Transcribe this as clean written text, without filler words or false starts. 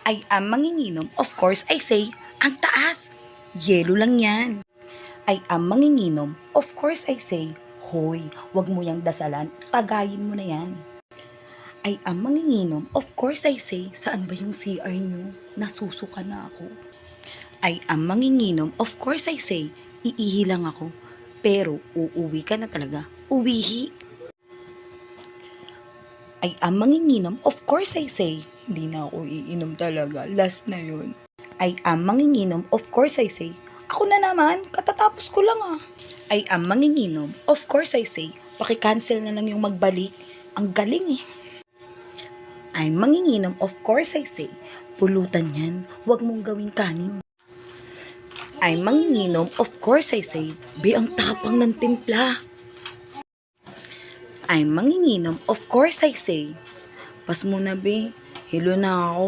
I am manginginom, of course I say, ang taas. Yelo lang yan. I am manginginom, of course I say, hoy, wag mo yang dasalan, tagayin mo na yan. I am manginginom, of course I say, saan ba yung CR nyo? Nasusuka na ako. I am manginginom, of course I say, iihi lang ako. Pero uuwi ka na talaga, uwihi. I am manginginom, of course I say, hindi na ako iinom talaga, last na yun. I am manginginom, of course I say, ako na naman, katatapos ko lang ah. I am manginginom, of course I say, paki-cancel na lang yung magbalik, ang galing eh. I'm manginginom, of course I say, pulutan yan, wag mong gawing kanin. I'm manginginom, of course I say, be ang tapang ng timpla. I'm manginginom, of course I say, pas mo na be, hilo na ako.